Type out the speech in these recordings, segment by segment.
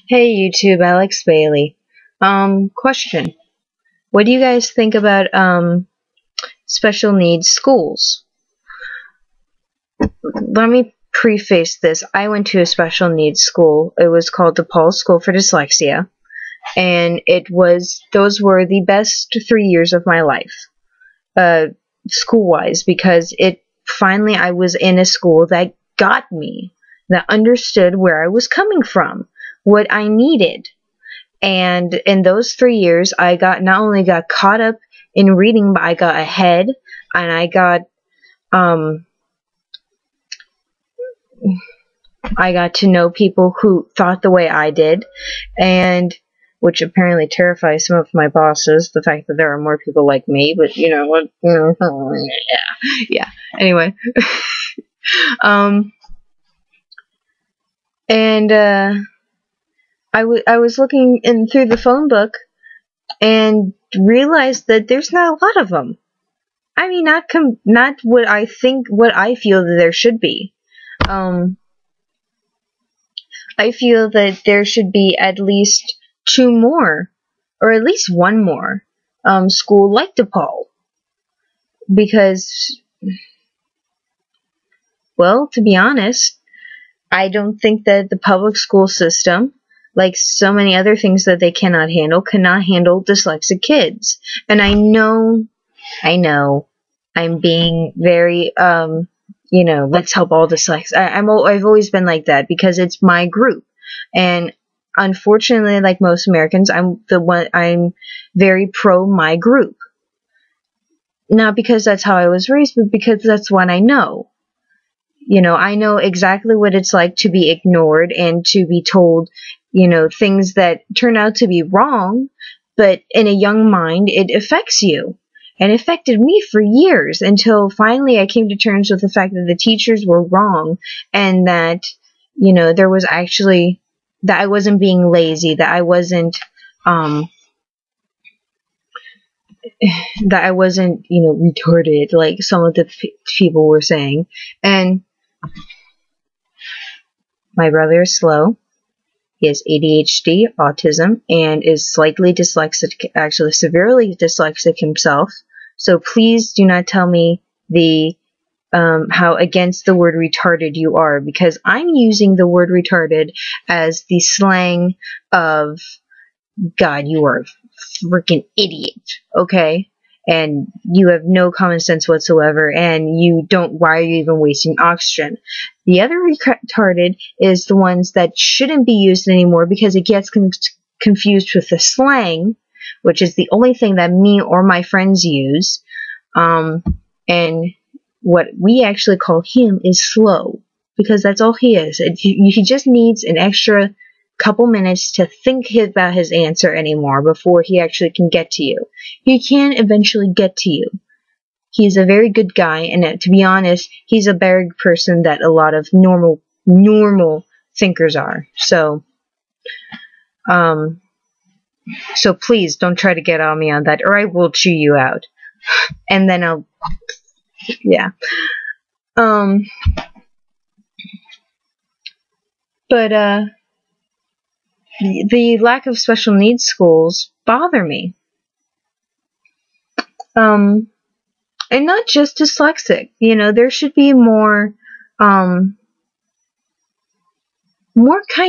Hey YouTube, Alex Bailey. Question. What do you guys think about special needs schools? Let me preface this. I went to a special needs school. It was called DePaul School for Dyslexia, and those were the best 3 years of my life, school-wise, because finally I was in a school that got me, that understood where I was coming from, what I needed. And in those 3 years, I not only got caught up in reading, but I got ahead, and I got to know people who thought the way I did, and which apparently terrifies some of my bosses, the fact that there are more people like me, but you know what? Yeah. Anyway. um, and, I was looking in through the phone book and realized that there's not a lot of them. I mean, not what I feel that there should be. I feel that there should be at least two more, or at least one more, school like DePaul. Because, well, to be honest, I don't think that the public school system, like so many other things that they cannot handle dyslexic kids. And I know, I'm being very, let's help all dyslexic. I've always been like that because it's my group. And unfortunately, like most Americans, I'm very pro my group. Not because that's how I was raised, but because that's what I know. I know exactly what it's like to be ignored and to be told, things that turn out to be wrong, but in a young mind, it affects you. And it affected me for years until finally I came to terms with the fact that the teachers were wrong and that, there was actually, that I wasn't being lazy, that I wasn't, retarded like some of the people were saying. And my brother is slow. He has ADHD, autism, and is slightly dyslexic, actually severely dyslexic himself. So please do not tell me how against the word retarded you are, because I'm using the word retarded as the slang of, God, you are a freaking idiot, okay? And you have no common sense whatsoever, and why are you even wasting oxygen? The other retarded is the ones that shouldn't be used anymore because it gets confused with the slang, which is the only thing that me or my friends use. And what we actually call him is slow, because that's all he is. He just needs an extra couple minutes to think about his answer anymore before he actually can get to you. He can eventually get to you. He's a very good guy, and to be honest, he's a better person that a lot of normal thinkers are. So please don't try to get on me on that, or I will chew you out. And then yeah. But the lack of special needs schools bother me. And not just dyslexic. There should be more kind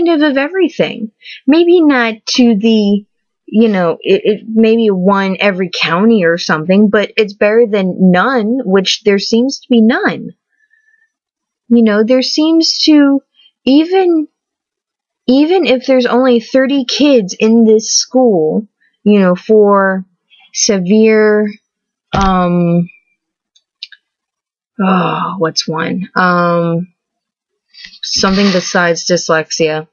of everything. Maybe not to the, maybe one every county or something, but it's better than none, which there seems to be none. There seems to, even if there's only 30 kids in this school, for severe, what's one? Something besides dyslexia.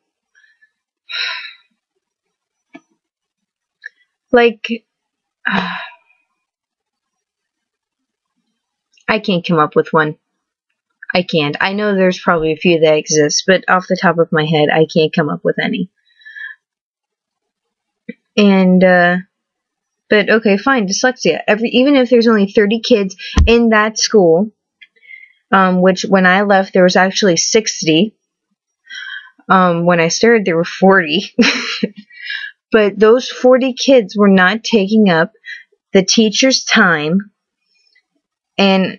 Like, I can't come up with one. I can't. I know there's probably a few that exist, but off the top of my head, I can't come up with any. And, but okay, fine, dyslexia. Even if there's only 30 kids in that school, which when I left there was actually 60, When I started, there were 40. But those 40 kids were not taking up the teacher's time and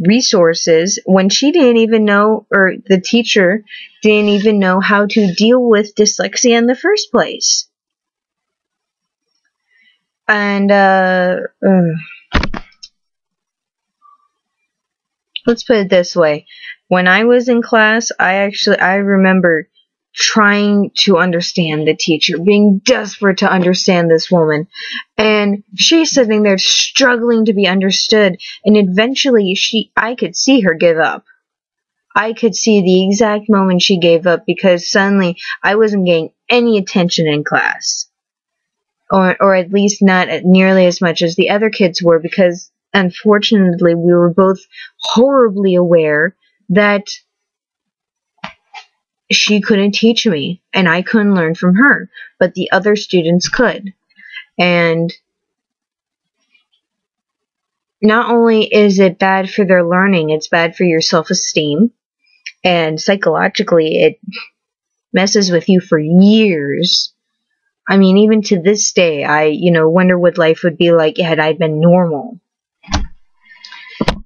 resources when she didn't even know, or the teacher didn't even know how to deal with dyslexia in the first place. And let's put it this way. When I was in class, I remember trying to understand the teacher, being desperate to understand this woman. And she's sitting there struggling to be understood. And eventually I could see her give up. I could see the exact moment she gave up, because suddenly I wasn't getting any attention in class. Or at least not nearly as much as the other kids were, because unfortunately we were both horribly aware that she couldn't teach me and I couldn't learn from her, but the other students could. And not only is it bad for their learning, it's bad for your self-esteem, and psychologically it messes with you for years. I mean, even to this day, I wonder what life would be like had I been normal.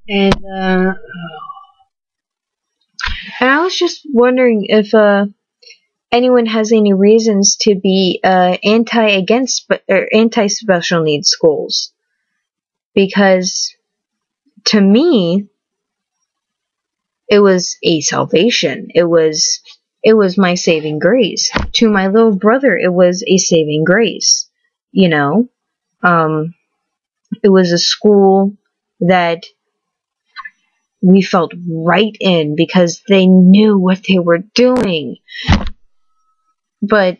And I was just wondering if anyone has any reasons to be anti-special needs schools, because to me it was a salvation. It was my saving grace. To my little brother, it was a saving grace. It was a school that we felt right in because they knew what they were doing. But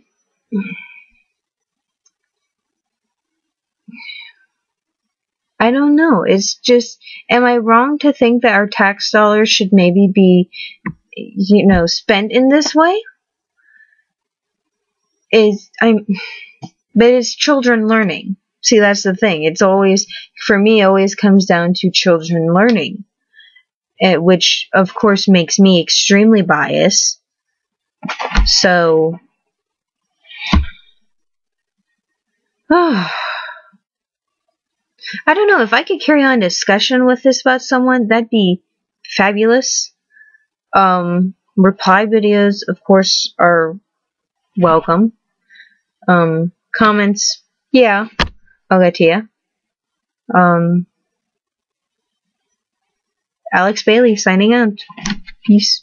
I don't know. It's just, am I wrong to think that our tax dollars should maybe be, spent in this way? But it's children learning. See, that's the thing. It's always, for me, always comes down to children learning, which of course makes me extremely biased. So, I don't know, if I could carry on a discussion with this about someone, that'd be fabulous. Reply videos, of course, are welcome. Comments, yeah, I'll get to you. Alex Bailey signing out. Peace.